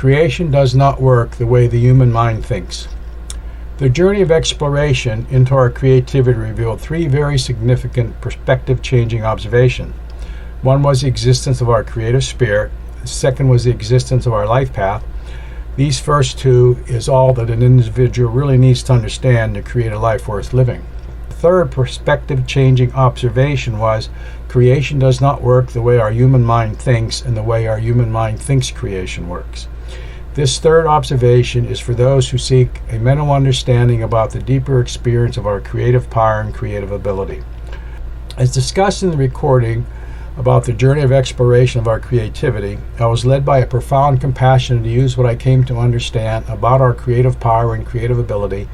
Creation does not work the way the human mind thinks. The journey of exploration into our creativity revealed three very significant perspective-changing observations. One was the existence of our creative spirit. The second was the existence of our life path. These first two is all that an individual really needs to understand to create a life worth living. The third perspective-changing observation was creation does not work the way our human mind thinks and the way our human mind thinks creation works. This third observation is for those who seek a mental understanding about the deeper experience of our creative power and creative ability. As discussed in the recording about the journey of exploration of our creativity, I was led by a profound compassion to use what I came to understand about our creative power and creative ability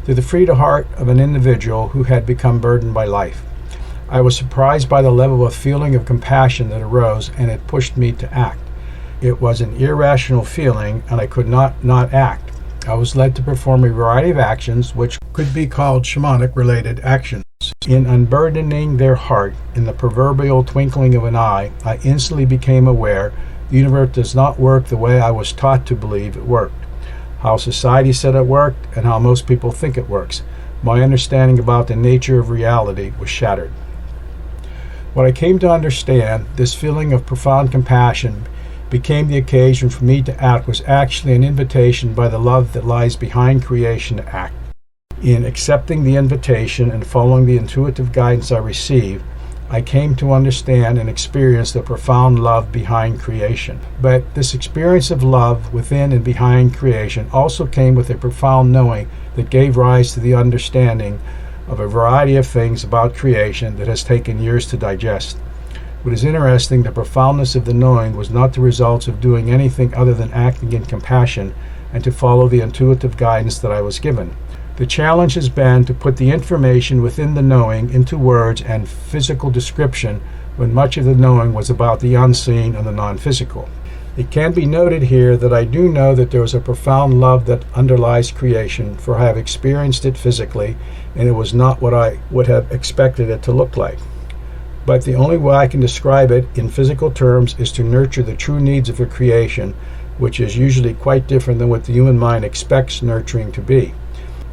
to the free heart of an individual who had become burdened by life. I was surprised by the level of feeling of compassion that arose, and it pushed me to act. It was an irrational feeling, and I could not act. I was led to perform a variety of actions which could be called shamanic-related actions. In unburdening their heart, in the proverbial twinkling of an eye, I instantly became aware the universe does not work the way I was taught to believe it worked, how society said it worked, and how most people think it works. My understanding about the nature of reality was shattered. What I came to understand, this feeling of profound compassion, became the occasion for me to act was actually an invitation by the love that lies behind creation to act. In accepting the invitation and following the intuitive guidance I received, I came to understand and experience the profound love behind creation. But this experience of love within and behind creation also came with a profound knowing that gave rise to the understanding of a variety of things about creation that has taken years to digest. What is interesting, the profoundness of the knowing was not the results of doing anything other than acting in compassion and to follow the intuitive guidance that I was given. The challenge has been to put the information within the knowing into words and physical description when much of the knowing was about the unseen and the non-physical. It can be noted here that I do know that there is a profound love that underlies creation, for I have experienced it physically, and it was not what I would have expected it to look like. But the only way I can describe it in physical terms is to nurture the true needs of a creation, which is usually quite different than what the human mind expects nurturing to be.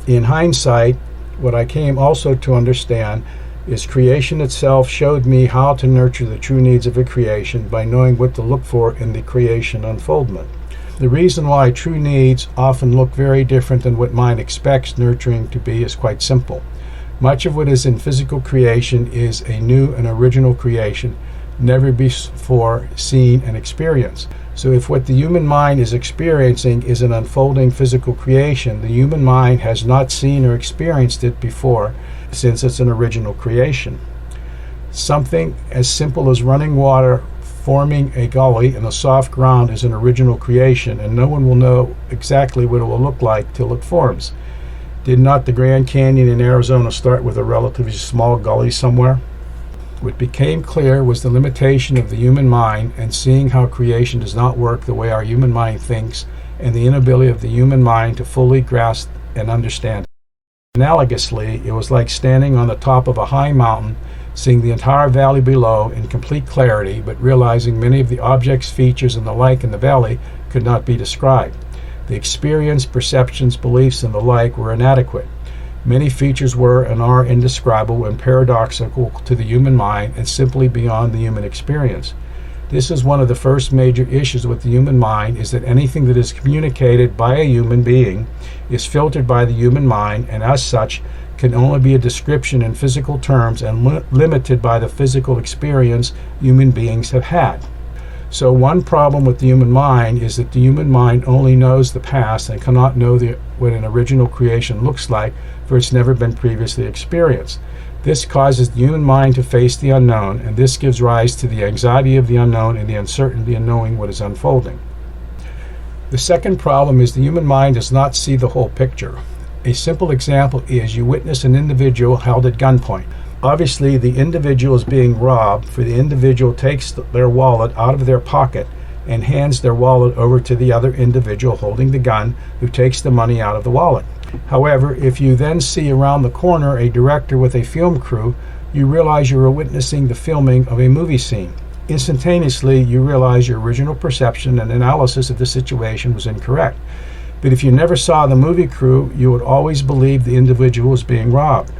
In hindsight, what I came also to understand is creation itself showed me how to nurture the true needs of a creation by knowing what to look for in the creation unfoldment. The reason why true needs often look very different than what mind expects nurturing to be is quite simple. Much of what is in physical creation is a new and original creation, never before seen and experienced. So if what the human mind is experiencing is an unfolding physical creation, the human mind has not seen or experienced it before, since it's an original creation. Something as simple as running water forming a gully in the soft ground is an original creation, and no one will know exactly what it will look like till it forms. Did not the Grand Canyon in Arizona start with a relatively small gully somewhere? What became clear was the limitation of the human mind and seeing how creation does not work the way our human mind thinks, and the inability of the human mind to fully grasp and understand. Analogously, it was like standing on the top of a high mountain, seeing the entire valley below in complete clarity, but realizing many of the objects, features, and the like in the valley could not be described. The experience, perceptions, beliefs, and the like were inadequate. Many features were and are indescribable and paradoxical to the human mind and simply beyond the human experience. This is one of the first major issues with the human mind, is that anything that is communicated by a human being is filtered by the human mind, and as such can only be a description in physical terms and limited by the physical experience human beings have had. So one problem with the human mind is that the human mind only knows the past and cannot know what an original creation looks like, for it's never been previously experienced. This causes the human mind to face the unknown, and this gives rise to the anxiety of the unknown and the uncertainty in knowing what is unfolding. The second problem is the human mind does not see the whole picture. A simple example is you witness an individual held at gunpoint. Obviously, the individual is being robbed, for the individual takes their wallet out of their pocket and hands their wallet over to the other individual holding the gun, who takes the money out of the wallet. However, if you then see around the corner a director with a film crew, you realize you are witnessing the filming of a movie scene. Instantaneously, you realize your original perception and analysis of the situation was incorrect. But if you never saw the movie crew, you would always believe the individual was being robbed.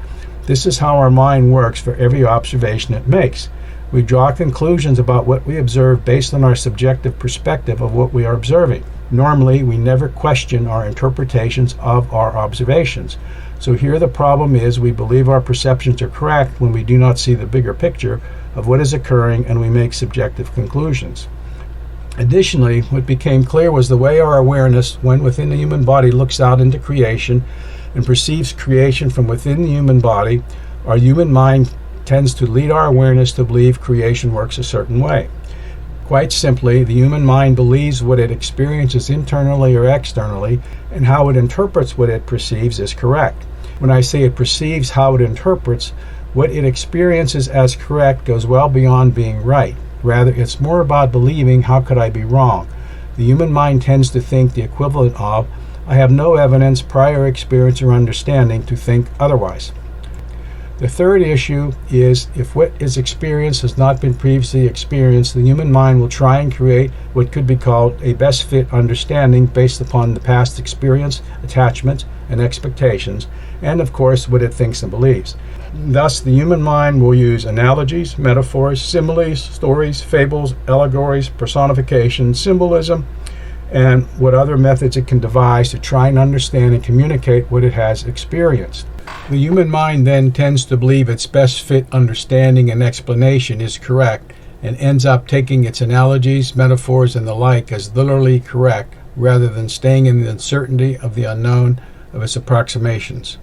This is how our mind works for every observation it makes. We draw conclusions about what we observe based on our subjective perspective of what we are observing. Normally, we never question our interpretations of our observations. So here the problem is we believe our perceptions are correct when we do not see the bigger picture of what is occurring, and we make subjective conclusions. Additionally, what became clear was the way our awareness, when within the human body, looks out into creation and perceives creation from within the human body, our human mind tends to lead our awareness to believe creation works a certain way. Quite simply, the human mind believes what it experiences internally or externally, and how it interprets what it perceives is correct. When I say it perceives how it interprets, what it experiences as correct goes well beyond being right. Rather, it's more about believing, how could I be wrong? The human mind tends to think the equivalent of, I have no evidence, prior experience, or understanding to think otherwise. The third issue is if what is experienced has not been previously experienced, the human mind will try and create what could be called a best fit understanding based upon the past experience, attachments, and expectations, and of course what it thinks and believes. Thus, the human mind will use analogies, metaphors, similes, stories, fables, allegories, personification, symbolism, and what other methods it can devise to try and understand and communicate what it has experienced. The human mind then tends to believe its best fit understanding and explanation is correct, and ends up taking its analogies, metaphors, and the like as literally correct, rather than staying in the uncertainty of the unknown of its approximations.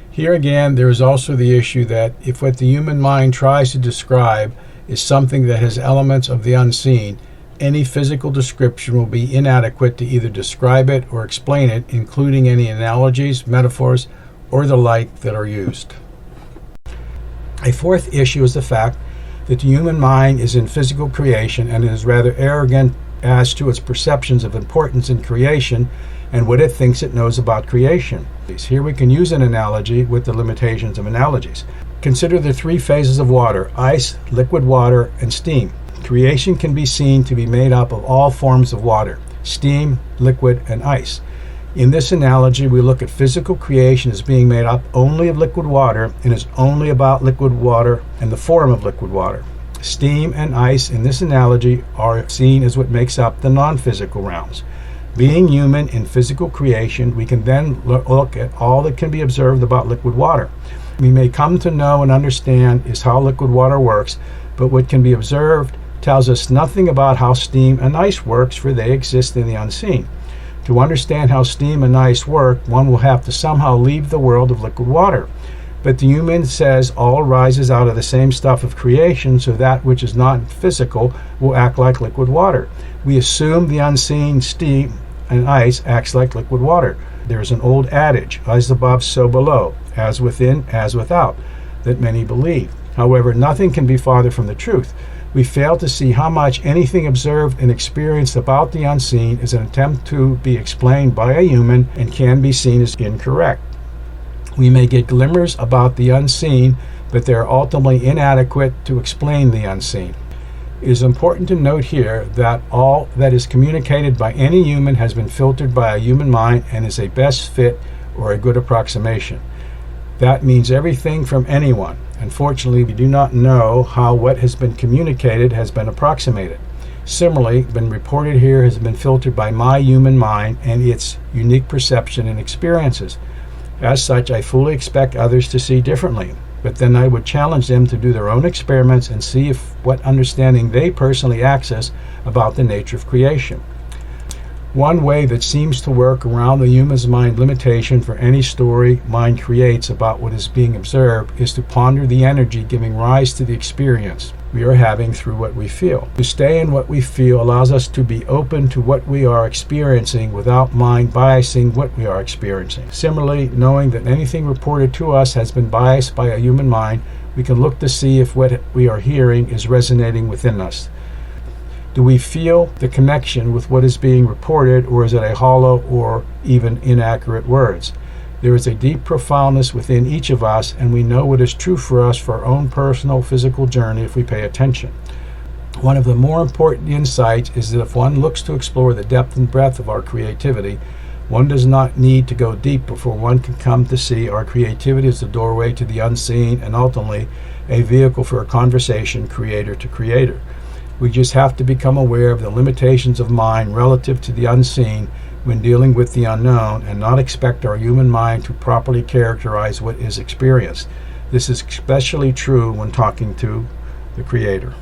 Here again, there is also the issue that if what the human mind tries to describe is something that has elements of the unseen, any physical description will be inadequate to either describe it or explain it, including any analogies, metaphors, or the like that are used. A fourth issue is the fact that the human mind is in physical creation and is rather arrogant as to its perceptions of importance in creation and what it thinks it knows about creation. Here we can use an analogy with the limitations of analogies. Consider the three phases of water: ice, liquid water, and steam. Creation can be seen to be made up of all forms of water: steam, liquid, and ice. In this analogy, we look at physical creation as being made up only of liquid water and is only about liquid water and the form of liquid water. Steam and ice in this analogy are seen as what makes up the non-physical realms. Being human in physical creation, we can then look at all that can be observed about liquid water. We may come to know and understand is how liquid water works, but what can be observed tells us nothing about how steam and ice works, for they exist in the unseen. To understand how steam and ice work, one will have to somehow leave the world of liquid water. But the human says all arises out of the same stuff of creation, so that which is not physical will act like liquid water. We assume the unseen steam and ice acts like liquid water. There is an old adage, as above, so below, as within, as without, that many believe. However, nothing can be farther from the truth. We fail to see how much anything observed and experienced about the unseen is an attempt to be explained by a human and can be seen as incorrect. We may get glimmers about the unseen, but they are ultimately inadequate to explain the unseen. It is important to note here that all that is communicated by any human has been filtered by a human mind and is a best fit or a good approximation. That means everything from anyone. Unfortunately, we do not know how what has been communicated has been approximated. Similarly, been reported here has been filtered by my human mind and its unique perception and experiences. As such, I fully expect others to see differently, but then I would challenge them to do their own experiments and see if what understanding they personally access about the nature of creation. One way that seems to work around the human's mind limitation for any story mind creates about what is being observed is to ponder the energy giving rise to the experience we are having through what we feel. To stay in what we feel allows us to be open to what we are experiencing without mind biasing what we are experiencing. Similarly, knowing that anything reported to us has been biased by a human mind, we can look to see if what we are hearing is resonating within us. Do we feel the connection with what is being reported, or is it a hollow or even inaccurate words? There is a deep profoundness within each of us, and we know what is true for us for our own personal physical journey if we pay attention. One of the more important insights is that if one looks to explore the depth and breadth of our creativity, one does not need to go deep before one can come to see our creativity as the doorway to the unseen and ultimately a vehicle for a conversation creator to creator. We just have to become aware of the limitations of mind relative to the unseen when dealing with the unknown and not expect our human mind to properly characterize what is experienced. This is especially true when talking to the Creator.